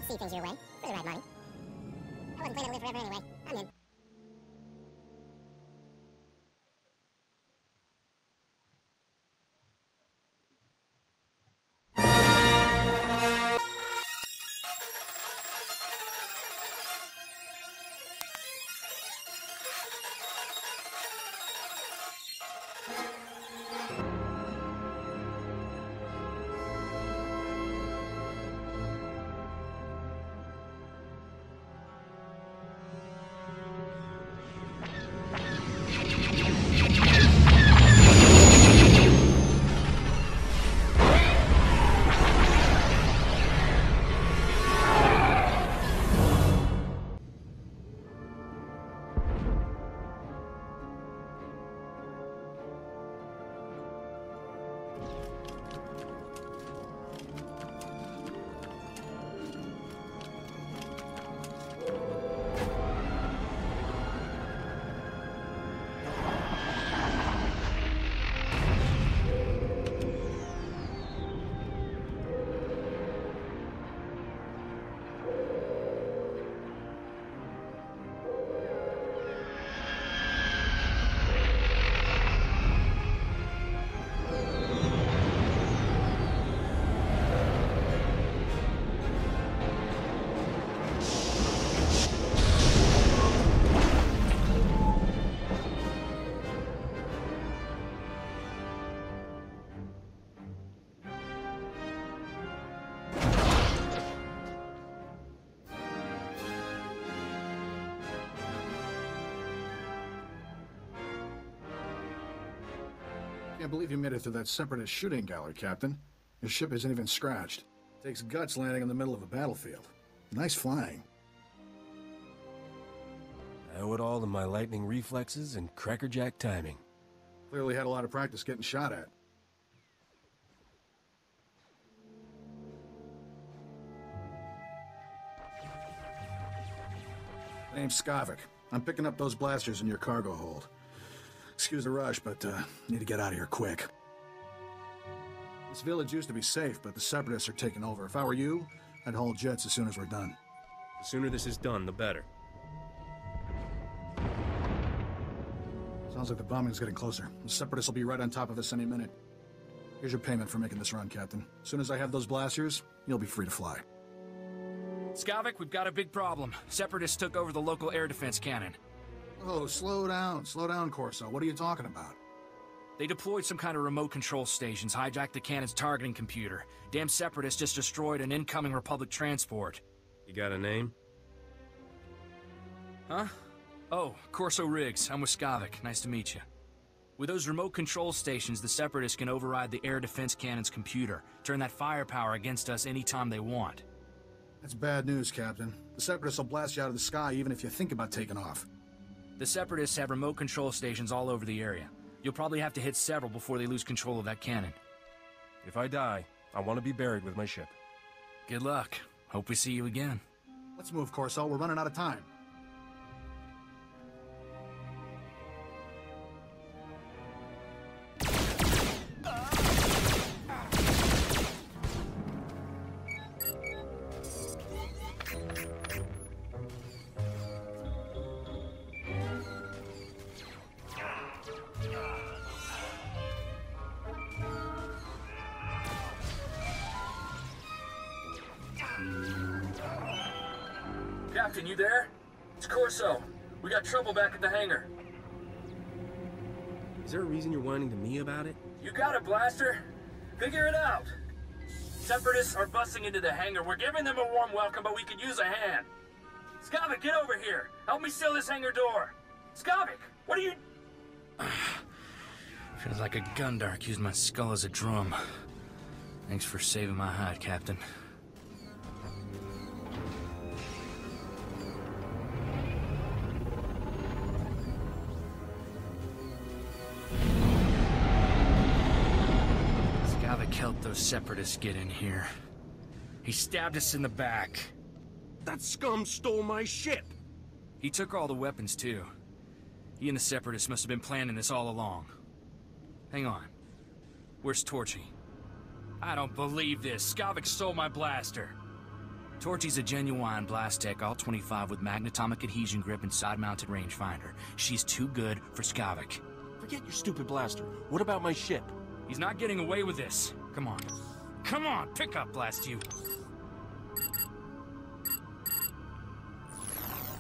can see things your way. For the right money. I wasn't planning to live forever anyway. I'm in. Can't believe you made it through that separatist shooting gallery, Captain. Your ship isn't even scratched. Takes guts landing in the middle of a battlefield. Nice flying. I owe it all to my lightning reflexes and crackerjack timing. Clearly had a lot of practice getting shot at. Name's Skavik. I'm picking up those blasters in your cargo hold. Excuse the rush, but need to get out of here quick. This village used to be safe, but the Separatists are taking over. If I were you, I'd haul jets as soon as we're done. The sooner this is done, the better. Sounds like the bombing's getting closer. The Separatists will be right on top of us any minute. Here's your payment for making this run, Captain. As soon as I have those blasters, you'll be free to fly. Skavik, we've got a big problem. Separatists took over the local air defense cannon. Oh, slow down, Corso. What are you talking about? They deployed some kind of remote control stations, hijacked the cannon's targeting computer. Damn Separatists just destroyed an incoming Republic transport. You got a name? Huh? Oh, Corso Riggs. I'm with Skavik. Nice to meet you. With those remote control stations, the Separatists can override the air defense cannon's computer, turn that firepower against us anytime they want. That's bad news, Captain. The Separatists will blast you out of the sky even if you think about taking off. The Separatists have remote control stations all over the area. You'll probably have to hit several before they lose control of that cannon. If I die, I want to be buried with my ship. Good luck. Hope we see you again. Let's move, Corso. We're running out of time. Captain, you there? It's Corso. We got trouble back at the hangar. Is there a reason you're whining to me about it? You got a blaster? Figure it out. Separatists are busting into the hangar. We're giving them a warm welcome, but we could use a hand. Skavik, get over here. Help me seal this hangar door. Skavik, what are you... Feels like a gundark used my skull as a drum. Thanks for saving my hide, Captain. Helped those Separatists get in here. He stabbed us in the back. That scum stole my ship! He took all the weapons, too. He and the Separatists must have been planning this all along. Hang on. Where's Torchy? I don't believe this. Skavik stole my blaster. Torchy's a genuine blast tech, all 25 with magnetomic adhesion grip and side-mounted rangefinder. She's too good for Skavik. Forget your stupid blaster. What about my ship? He's not getting away with this. Come on. Come on, pick up, blast you.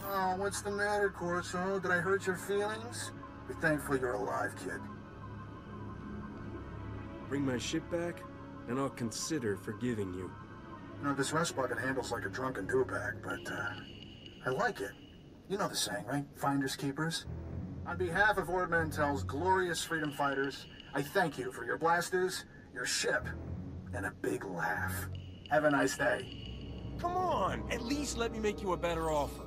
Oh, what's the matter, Corso? Did I hurt your feelings? Be thankful you're alive, kid. Bring my ship back, and I'll consider forgiving you. You know, this rest bucket handles like a drunken do-bag, but, I like it. You know the saying, right? Finders keepers. On behalf of Ord Mantell's glorious freedom fighters, I thank you for your blasters, your ship, and a big laugh. Have a nice day. Come on! At least let me make you a better offer.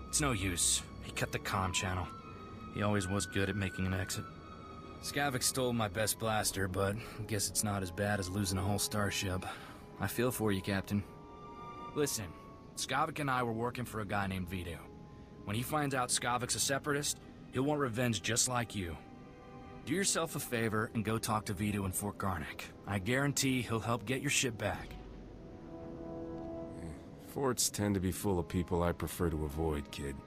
It's no use. He cut the comm channel. He always was good at making an exit. Skavik stole my best blaster, but I guess it's not as bad as losing a whole starship. I feel for you, Captain. Listen, Skavik and I were working for a guy named Vito. When he finds out Skavik's a separatist, he'll want revenge just like you. Do yourself a favor and go talk to Vito in Fort Garnick. I guarantee he'll help get your ship back. Forts tend to be full of people I prefer to avoid, kid.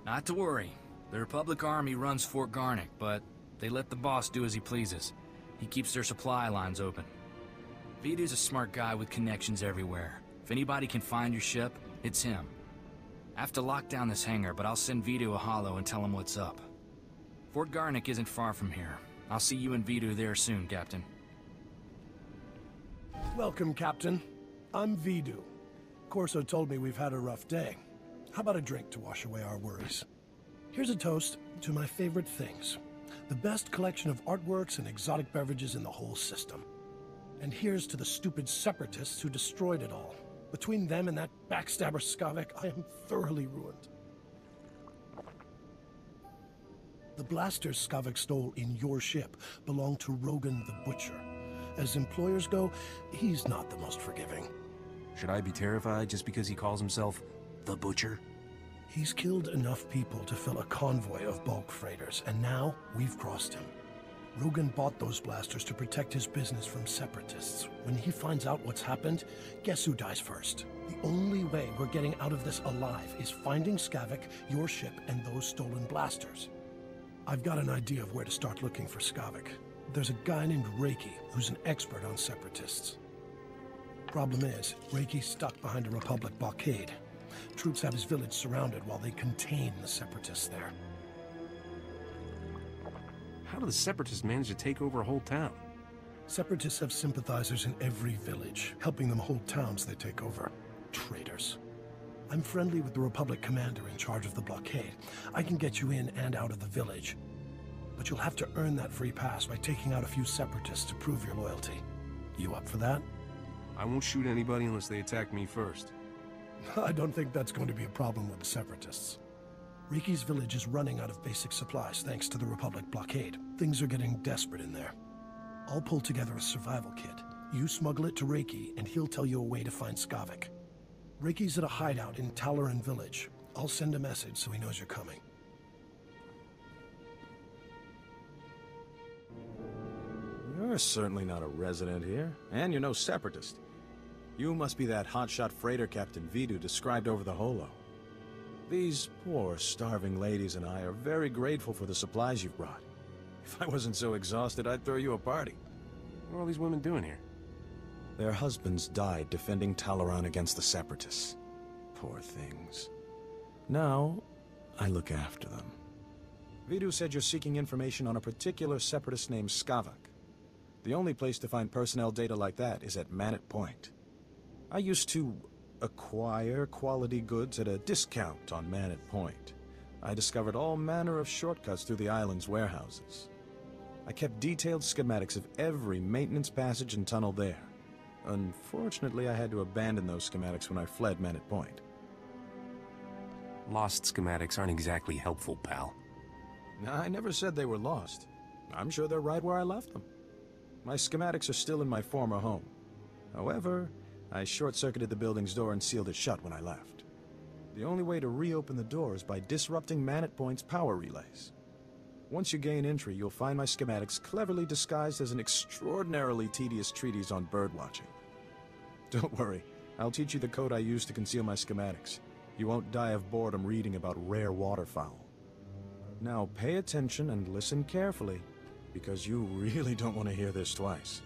Not to worry. The Republic Army runs Fort Garnick, but they let the boss do as he pleases. He keeps their supply lines open. Vito's a smart guy with connections everywhere. If anybody can find your ship, it's him. I have to lock down this hangar, but I'll send Vito a holo and tell him what's up. Fort Garnick isn't far from here. I'll see you and Vito there soon, Captain. Welcome, Captain. I'm Vidu. Corso told me we've had a rough day. How about a drink to wash away our worries? Here's a toast to my favorite things. The best collection of artworks and exotic beverages in the whole system. And here's to the stupid separatists who destroyed it all. Between them and that backstabber Skavik, I am thoroughly ruined. The blasters Skavik stole in your ship belong to Rogan the Butcher. As employers go, he's not the most forgiving. Should I be terrified just because he calls himself the Butcher? He's killed enough people to fill a convoy of bulk freighters, and now we've crossed him. Rogan bought those blasters to protect his business from separatists. When he finds out what's happened, guess who dies first? The only way we're getting out of this alive is finding Skavik, your ship, and those stolen blasters. I've got an idea of where to start looking for Skavik. There's a guy named Reiki who's an expert on separatists. Problem is, Reiki's stuck behind a Republic blockade. Troops have his village surrounded while they contain the separatists there. How do the Separatists manage to take over a whole town? Separatists have sympathizers in every village, helping them hold towns they take over. Traitors. I'm friendly with the Republic commander in charge of the blockade. I can get you in and out of the village. But you'll have to earn that free pass by taking out a few Separatists to prove your loyalty. You up for that? I won't shoot anybody unless they attack me first. I don't think that's going to be a problem with the Separatists. Reiki's village is running out of basic supplies thanks to the Republic blockade. Things are getting desperate in there. I'll pull together a survival kit. You smuggle it to Reiki, and he'll tell you a way to find Skavik. Reiki's at a hideout in Talaran village. I'll send a message so he knows you're coming. You're certainly not a resident here, and you're no separatist. You must be that hotshot freighter Captain Vidu described over the holo. These poor, starving ladies and I are very grateful for the supplies you've brought. If I wasn't so exhausted, I'd throw you a party. What are all these women doing here? Their husbands died defending Talaran against the separatists. Poor things. Now, I look after them. Vidu said you're seeking information on a particular separatist named Skavik. The only place to find personnel data like that is at Manat Point. I used to acquire quality goods at a discount on Manat Point. I discovered all manner of shortcuts through the island's warehouses. I kept detailed schematics of every maintenance passage and tunnel there. Unfortunately, I had to abandon those schematics when I fled Manat Point. Lost schematics aren't exactly helpful, pal. I never said they were lost. I'm sure they're right where I left them. My schematics are still in my former home. However, I short-circuited the building's door and sealed it shut when I left. The only way to reopen the door is by disrupting Manat Point's power relays. Once you gain entry, you'll find my schematics cleverly disguised as an extraordinarily tedious treatise on birdwatching. Don't worry, I'll teach you the code I use to conceal my schematics. You won't die of boredom reading about rare waterfowl. Now pay attention and listen carefully, because you really don't want to hear this twice.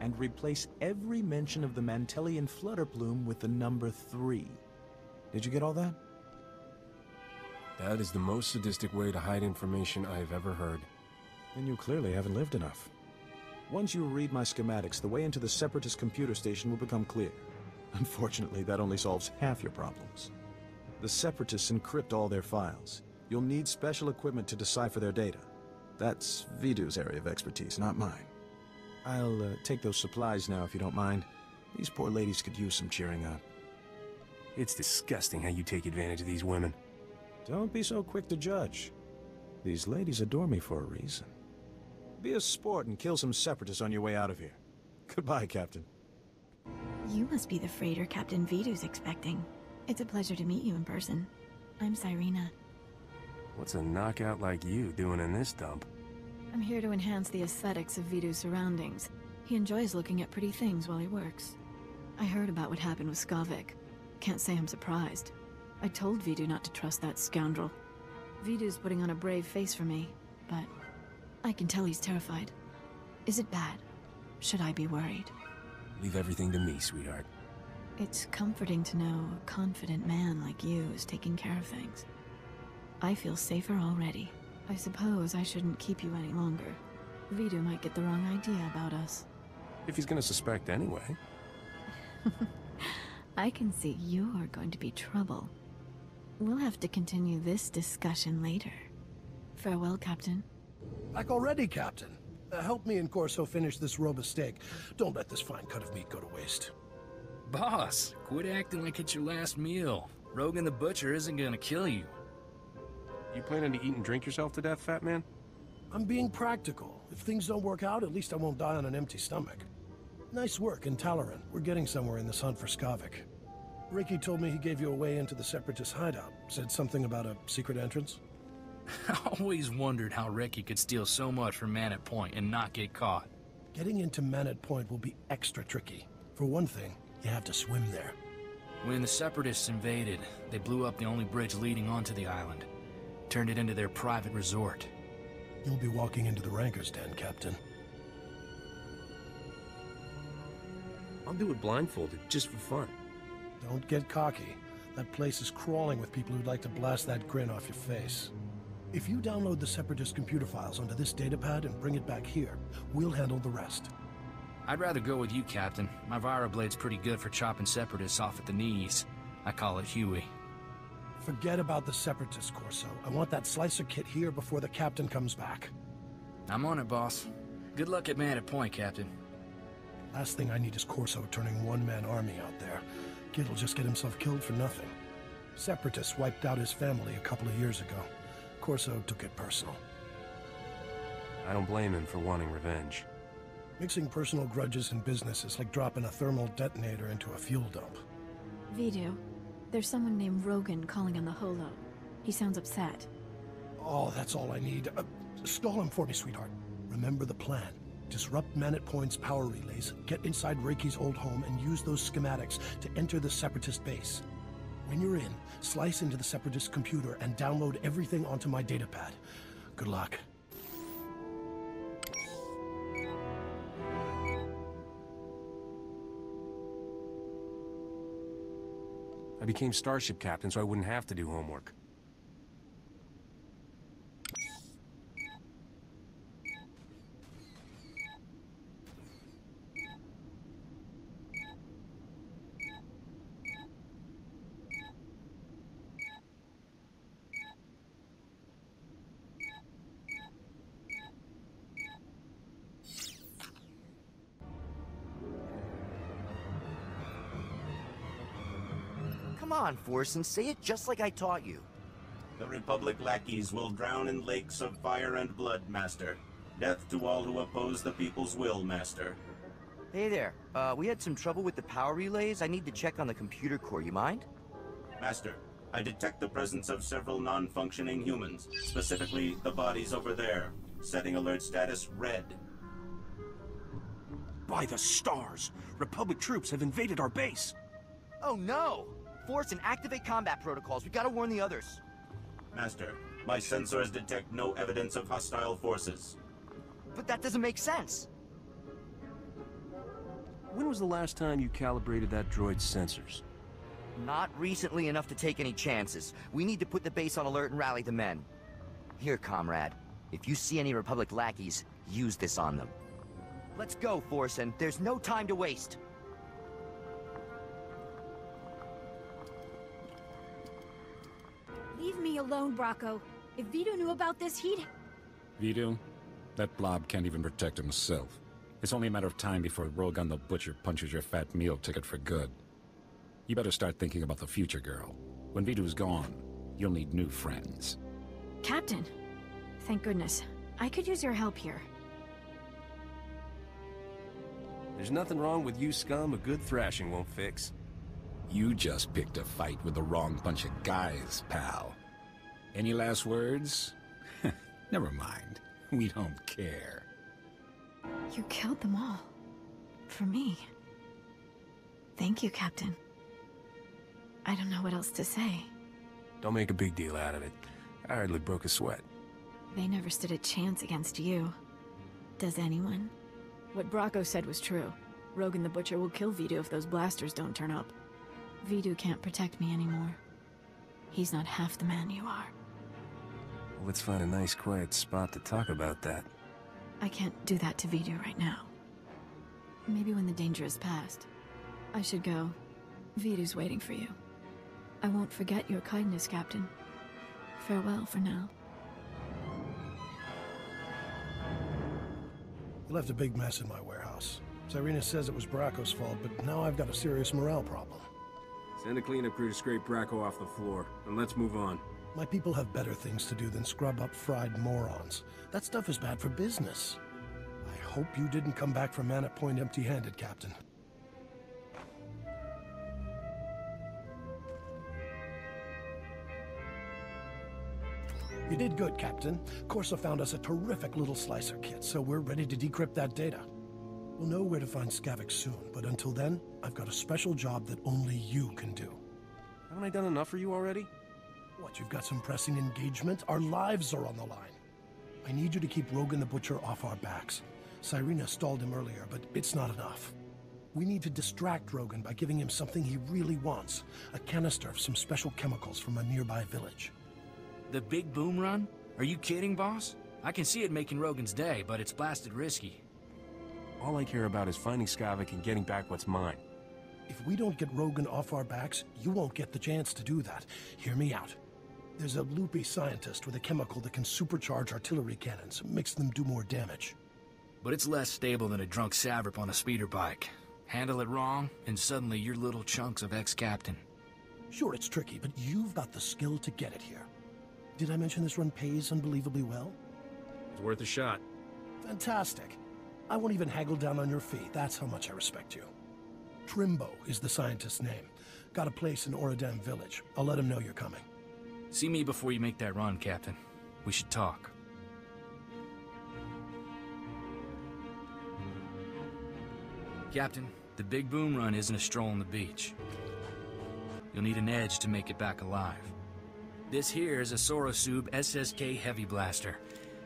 And replace every mention of the Mantellian flutter plume with the number 3. Did you get all that? That is the most sadistic way to hide information I've ever heard. Then you clearly haven't lived enough. Once you read my schematics, the way into the Separatist computer station will become clear. Unfortunately, that only solves half your problems. The Separatists encrypt all their files. You'll need special equipment to decipher their data. That's Vidu's area of expertise, not mine. I'll take those supplies now, if you don't mind. These poor ladies could use some cheering up. It's disgusting how you take advantage of these women. Don't be so quick to judge. These ladies adore me for a reason. Be a sport and kill some Separatists on your way out of here. Goodbye, Captain. You must be the freighter Captain Vidu's expecting. It's a pleasure to meet you in person. I'm Cyrena. What's a knockout like you doing in this dump? I'm here to enhance the aesthetics of Vidu's surroundings. He enjoys looking at pretty things while he works. I heard about what happened with Skavik. Can't say I'm surprised. I told Vidu not to trust that scoundrel. Vidu's putting on a brave face for me, but I can tell he's terrified. Is it bad? Should I be worried? Leave everything to me, sweetheart. It's comforting to know a confident man like you is taking care of things. I feel safer already. I suppose I shouldn't keep you any longer. Vidu might get the wrong idea about us. If he's gonna suspect anyway. I can see you are going to be trouble. We'll have to continue this discussion later. Farewell, Captain. Back already, Captain. Help me and Corso finish this robe of steak. Don't let this fine cut of meat go to waste. Boss, quit acting like it's your last meal. Rogan the Butcher isn't gonna kill you. You planning to eat and drink yourself to death, fat man? I'm being practical. If things don't work out, at least I won't die on an empty stomach. Nice work in Talaran. We're getting somewhere in this hunt for Skavik. Ricky told me he gave you a way into the Separatist hideout. Said something about a secret entrance. I always wondered how Ricky could steal so much from Man Point and not get caught. Getting into Man Point will be extra tricky. For one thing, you have to swim there. When the Separatists invaded, they blew up the only bridge leading onto the island. Turned it into their private resort. You'll be walking into the Ranker's Den, Captain. I'll do it blindfolded, just for fun. Don't get cocky. That place is crawling with people who'd like to blast that grin off your face. If you download the Separatist computer files onto this datapad and bring it back here, we'll handle the rest. I'd rather go with you, Captain. My Viroblade's pretty good for chopping Separatists off at the knees. I call it Huey. Forget about the Separatist, Corso. I want that slicer kit here before the Captain comes back. I'm on it, boss. Good luck at Man Point, Captain. Last thing I need is Corso turning one-man army out there. Kid'll just get himself killed for nothing. Separatists wiped out his family a couple of years ago. Corso took it personal. I don't blame him for wanting revenge. Mixing personal grudges and business is like dropping a thermal detonator into a fuel dump. Vidu, there's someone named Rogan calling on the holo. He sounds upset. Oh, that's all I need. Stall him for me, sweetheart. Remember the plan. Disrupt Man Point's power relays, get inside Reiki's old home, and use those schematics to enter the Separatist base. When you're in, slice into the Separatist computer and download everything onto my datapad. Good luck. I became Starship Captain so I wouldn't have to do homework. Come on, Forsen, say it just like I taught you. The Republic lackeys will drown in lakes of fire and blood, Master. Death to all who oppose the people's will, Master. Hey there, we had some trouble with the power relays. I need to check on the computer core, you mind? Master, I detect the presence of several non-functioning humans, specifically the bodies over there. Setting alert status red. By the stars! Republic troops have invaded our base! Oh no! Force and activate combat protocols. We gotta warn the others. Master, my sensors detect no evidence of hostile forces. But that doesn't make sense. When was the last time you calibrated that droid's sensors? Not recently enough to take any chances. We need to put the base on alert and rally the men. Here, comrade. If you see any Republic lackeys, use this on them. Let's go, Forsen. There's no time to waste. Leave me alone, Bracco. If Vito knew about this, he'd... Vito? That blob can't even protect himself. It's only a matter of time before Rogan the Butcher punches your fat meal ticket for good. You better start thinking about the future, girl. When Vito's gone, you'll need new friends. Captain! Thank goodness. I could use your help here. There's nothing wrong with you scum a good thrashing won't fix. You just picked a fight with the wrong bunch of guys, pal. Any last words? Never mind. We don't care. You killed them all. For me. Thank you, Captain. I don't know what else to say. Don't make a big deal out of it. I hardly broke a sweat. They never stood a chance against you. Does anyone? What Bracco said was true. Rogan the Butcher will kill Vito if those blasters don't turn up. Vito can't protect me anymore. He's not half the man you are. Well, let's find a nice quiet spot to talk about that. I can't do that to Vito right now. Maybe when the danger is past. I should go. Vito's waiting for you. I won't forget your kindness, Captain. Farewell for now. You left a big mess in my warehouse. Cyrena says it was Bracco's fault, but now I've got a serious morale problem. Send a cleanup crew to scrape Bracco off the floor, and let's move on. My people have better things to do than scrub up fried morons. That stuff is bad for business. I hope you didn't come back from Manor Point empty-handed, Captain. You did good, Captain. Corso found us a terrific little slicer kit, so we're ready to decrypt that data. We'll know where to find Skavik soon, but until then, I've got a special job that only you can do. Haven't I done enough for you already? What, you've got some pressing engagement? Our lives are on the line. I need you to keep Rogan the Butcher off our backs. Cyrena stalled him earlier, but it's not enough. We need to distract Rogan by giving him something he really wants. A canister of some special chemicals from a nearby village. The big boom run? Are you kidding, boss? I can see it making Rogan's day, but it's blasted risky. All I care about is finding Skavik and getting back what's mine. If we don't get Rogan off our backs, you won't get the chance to do that. Hear me out. There's a loopy scientist with a chemical that can supercharge artillery cannons, makes them do more damage. But it's less stable than a drunk Savrip on a speeder bike. Handle it wrong, and suddenly you're little chunks of ex-captain. Sure, it's tricky, but you've got the skill to get it here. Did I mention this run pays unbelievably well? It's worth a shot. Fantastic. I won't even haggle down on your fee. That's how much I respect you. Trimbo is the scientist's name. Got a place in Oradam village. I'll let him know you're coming. See me before you make that run, Captain. We should talk. Captain, the big boom run isn't a stroll on the beach. You'll need an edge to make it back alive. This here is a Sorosub SSK Heavy Blaster.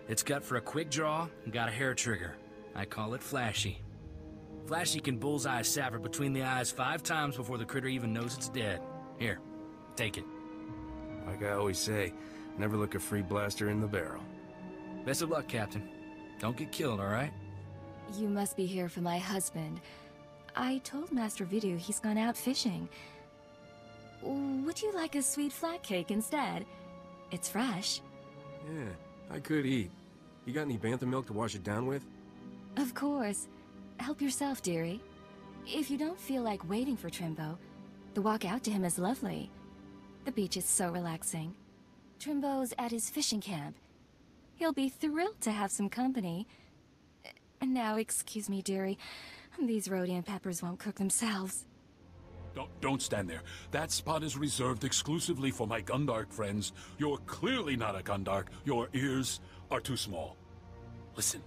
It's cut for a quick draw and got a hair trigger. I call it Flashy. Flashy can bullseye a Savrip between the eyes 5 times before the critter even knows it's dead. Here, take it. Like I always say, never look a free blaster in the barrel. Best of luck, Captain. Don't get killed, all right? You must be here for my husband. I told Master Vito he's gone out fishing. Would you like a sweet flat cake instead? It's fresh. Yeah, I could eat. You got any bantha milk to wash it down with? Of course. Help yourself, dearie. If you don't feel like waiting for Trimbo, the walk out to him is lovely. The beach is so relaxing. Trimbo's at his fishing camp. He'll be thrilled to have some company. Now, excuse me, dearie. These Rhodian peppers won't cook themselves. Don't stand there. That spot is reserved exclusively for my Gundark friends. You're clearly not a Gundark. Your ears are too small. Listen,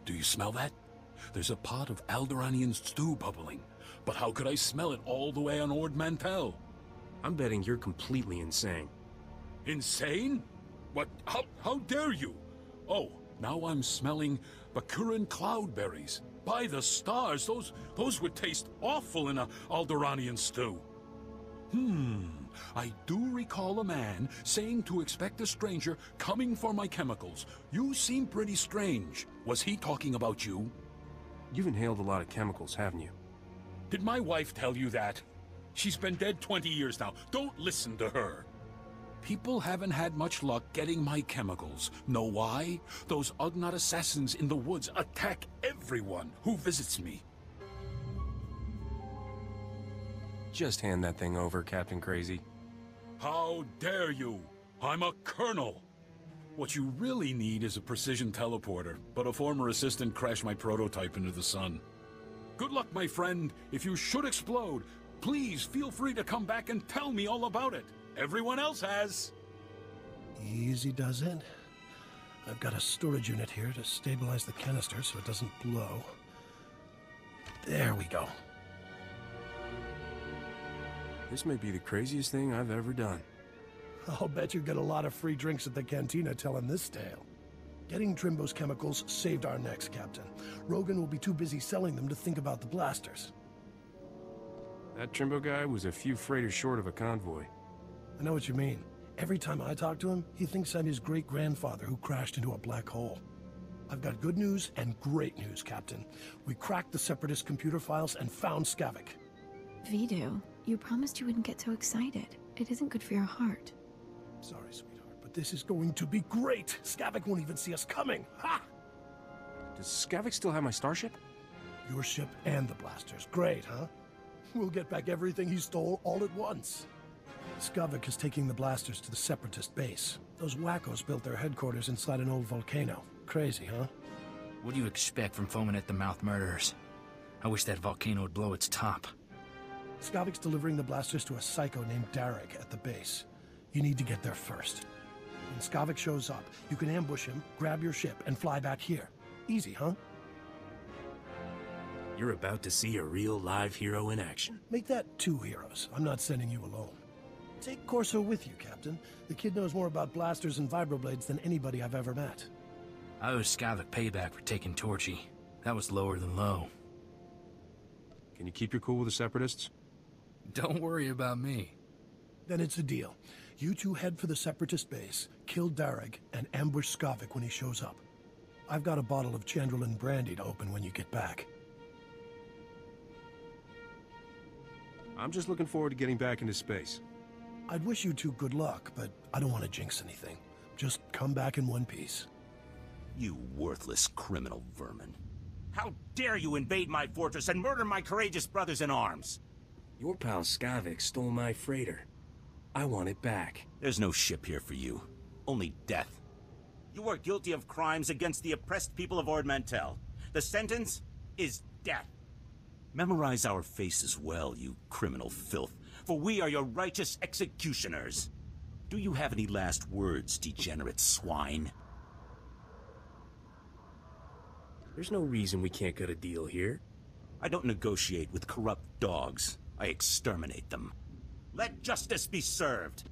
do you smell that? there's a pot of Alderaanian stew bubbling. But how could I smell it all the way on Ord Mantell? I'm betting you're completely insane. Insane? What? How dare you? Oh, now I'm smelling Bakuran cloudberries. By the stars, those would taste awful in a Alderaanian stew. I do recall a man saying to expect a stranger coming for my chemicals. You seem pretty strange. Was he talking about you? You've inhaled a lot of chemicals, haven't you? Did my wife tell you that? She's been dead 20 years now. Don't listen to her. People haven't had much luck getting my chemicals. Know why? Those Ugnaught assassins in the woods attack everyone who visits me. Just hand that thing over, Captain Crazy. How dare you? I'm a colonel. What you really need is a precision teleporter, but a former assistant crashed my prototype into the sun. Good luck, my friend. If you should explode, please feel free to come back and tell me all about it. Everyone else has. Easy does it. I've got a storage unit here to stabilize the canister so it doesn't blow. There we go. This may be the craziest thing I've ever done. I'll bet you get a lot of free drinks at the cantina telling this tale. Getting Trimbo's chemicals saved our necks, Captain. Rogan will be too busy selling them to think about the blasters. That Trimbo guy was a few freighters short of a convoy. I know what you mean. Every time I talk to him, he thinks I'm his great-grandfather who crashed into a black hole. I've got good news and great news, Captain. We cracked the Separatist computer files and found Skavik. Vidu, you promised you wouldn't get so excited. It isn't good for your heart. Sorry, sweetheart, but this is going to be great! Skavik won't even see us coming! Ha! Does Skavik still have my starship? Your ship and the blasters. Great, huh? We'll get back everything he stole all at once. Skavik is taking the blasters to the Separatist base. Those wackos built their headquarters inside an old volcano. Crazy, huh? What do you expect from foaming-at-the-mouth murderers? I wish that volcano would blow its top. Skavik's delivering the blasters to a psycho named Darek at the base. You need to get there first. When Skavik shows up, you can ambush him, grab your ship, and fly back here. Easy, huh? You're about to see a real live hero in action. Make that 2 heroes. I'm not sending you alone. Take Corso with you, Captain. The kid knows more about blasters and vibroblades than anybody I've ever met. I owe Skavik payback for taking Torchy. That was lower than low. Can you keep your cool with the Separatists? Don't worry about me. Then it's a deal. You two head for the Separatist base, kill Darek, and ambush Skavik when he shows up. I've got a bottle of Chandrelin brandy to open when you get back. I'm just looking forward to getting back into space. I'd wish you two good luck, but I don't want to jinx anything. Just come back in one piece. You worthless criminal vermin. How dare you invade my fortress and murder my courageous brothers in arms? Your pal Skavik stole my freighter. I want it back. There's no ship here for you. Only death. You are guilty of crimes against the oppressed people of Ord Mantell. The sentence is death. Memorize our faces well, you criminal filth, for we are your righteous executioners. Do you have any last words, degenerate swine? There's no reason we can't get a deal here. I don't negotiate with corrupt dogs. I exterminate them. Let justice be served.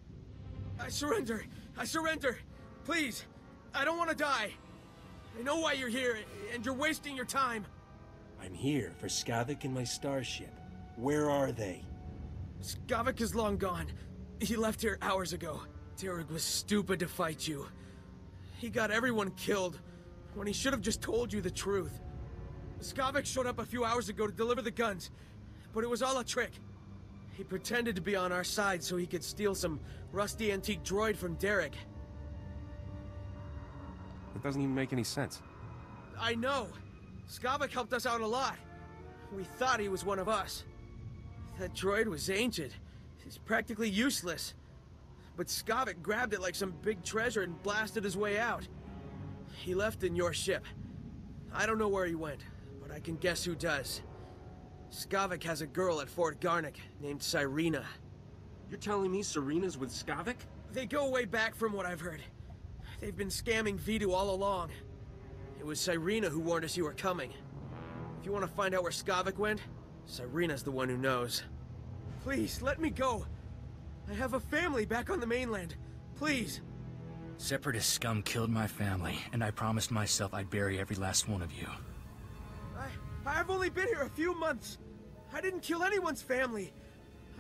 I surrender. I surrender. Please. I don't want to die. I know why you're here, and you're wasting your time. I'm here for Skavik and my starship. Where are they? Skavik is long gone. He left here hours ago. Derek was stupid to fight you. He got everyone killed, when he should have just told you the truth. Skavik showed up a few hours ago to deliver the guns, but it was all a trick. He pretended to be on our side so he could steal some rusty antique droid from Derek. It doesn't even make any sense. I know. Skavik helped us out a lot. We thought he was one of us. That droid was ancient. It's practically useless. But Skavik grabbed it like some big treasure and blasted his way out. He left in your ship. I don't know where he went, but I can guess who does. Skavik has a girl at Fort Garnick named Cyrena. You're telling me Serena's with Skavik? They go way back from what I've heard. They've been scamming Vidu all along. It was Cyrena who warned us you were coming. If you want to find out where Skavik went, Sarena's the one who knows. Please, let me go. I have a family back on the mainland. Please. Separatist scum killed my family, and I promised myself I'd bury every last one of you. I've only been here a few months. I didn't kill anyone's family.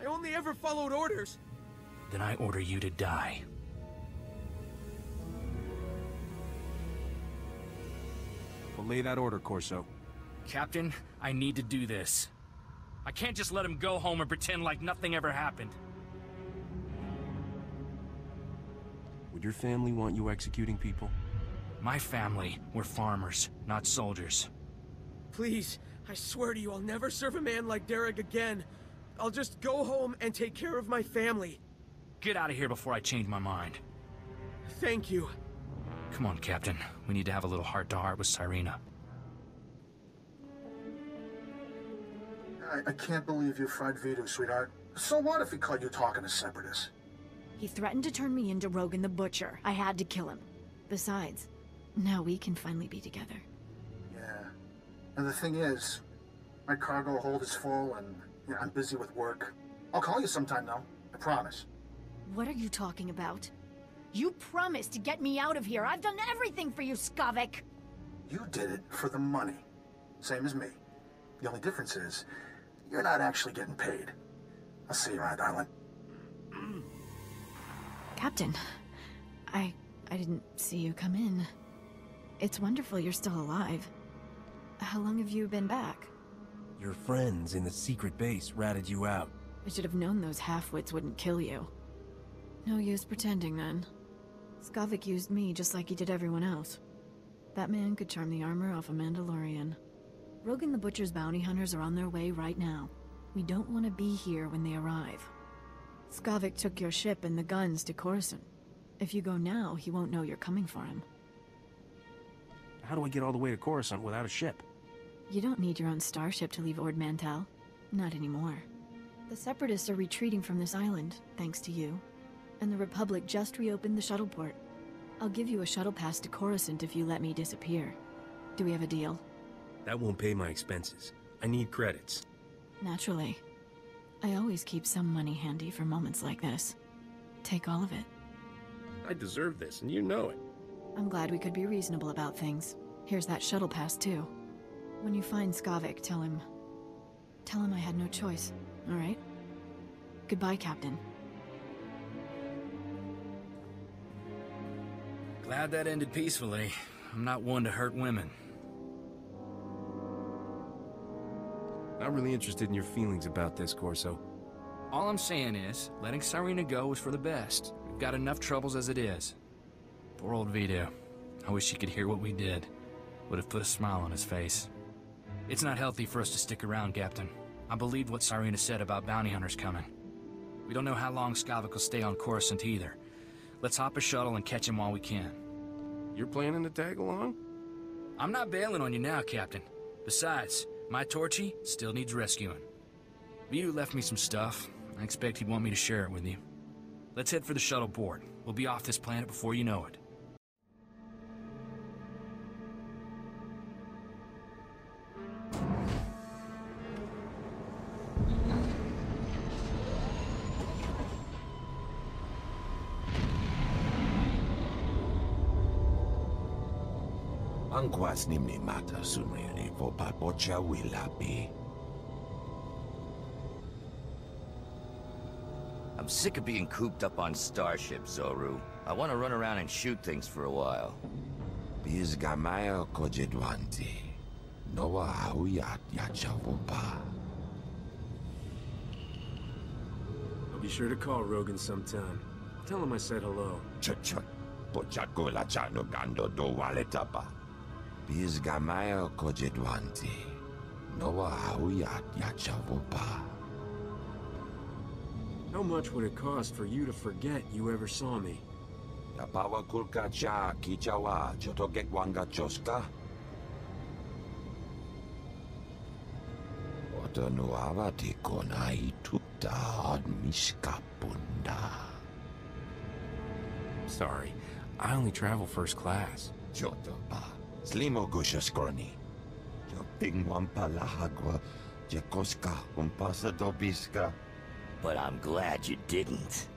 I only ever followed orders. Then I order you to die. Belay that order, Corso. Captain, I need to do this. I can't just let him go home and pretend like nothing ever happened. Would your family want you executing people? My family were farmers, not soldiers. Please, I swear to you I'll never serve a man like Derek again. I'll just go home and take care of my family. Get out of here before I change my mind. Thank you. Come on, Captain. We need to have a little heart-to-heart with Sirena. I can't believe you fried Vidu, sweetheart. So what if he caught you talking to Separatists? He threatened to turn me into Rogan the Butcher. I had to kill him. Besides, now we can finally be together. Yeah. And the thing is, my cargo hold is full and I'm busy with work. I'll call you sometime, though. I promise. What are you talking about? You promised to get me out of here. I've done everything for you, Skavik. You did it for the money. Same as me. The only difference is, you're not actually getting paid. I'll see you around, darling. Captain, I didn't see you come in. It's wonderful you're still alive. How long have you been back? Your friends in the secret base ratted you out. I should have known those half-wits wouldn't kill you. No use pretending, then. Skavik used me just like he did everyone else. That man could charm the armor off a Mandalorian. Rogan the Butcher's bounty hunters are on their way right now. We don't want to be here when they arrive. Skavik took your ship and the guns to Corso. If you go now, he won't know you're coming for him. How do I get all the way to Coruscant without a ship? You don't need your own starship to leave Ord Mantell. Not anymore. The Separatists are retreating from this island, thanks to you. And the Republic just reopened the shuttle port. I'll give you a shuttle pass to Coruscant if you let me disappear. Do we have a deal? That won't pay my expenses. I need credits. Naturally. I always keep some money handy for moments like this. Take all of it. I deserve this, and you know it. I'm glad we could be reasonable about things. Here's that shuttle pass, too. When you find Skavik, tell him I had no choice, all right? Goodbye, Captain. Glad that ended peacefully. I'm not one to hurt women. Not really interested in your feelings about this, Corso. All I'm saying is, letting Sirena go was for the best. We've got enough troubles as it is. Poor old Vito. I wish he could hear what we did. Would have put a smile on his face. It's not healthy for us to stick around, Captain. I believed what Sirena said about bounty hunters coming. We don't know how long Skavik will stay on Coruscant either. Let's hop a shuttle and catch him while we can. You're planning to tag along? I'm not bailing on you now, Captain. Besides, my Torchy still needs rescuing. Vito left me some stuff. I expect he'd want me to share it with you. Let's head for the shuttle port. We'll be off this planet before you know it. Angkwas ni mata sunriri vo papocha wilapi. I'm sick of being cooped up on starships, Zoru. I want to run around and shoot things for a while. Bizgamaya kojedwanti. Noa hauyat yachavopa. I'll be sure to call Rogan sometime. Tell him I said hello. Chut. Pochakola chano gando do waletapa. Bizgamaya kojedwanti. Noa hauyat yachavopa. How much would it cost for you to forget you ever saw me? Yapawa kulka cha kichawa chotogek wanga choska. Otonuavati kona ituta odmiskapunda. Sorry, I only travel first class. Jotopa. Slimo gushaskorni. Yo tingwan palahagwa, Jekoska, umpasa dobiska. But I'm glad you didn't.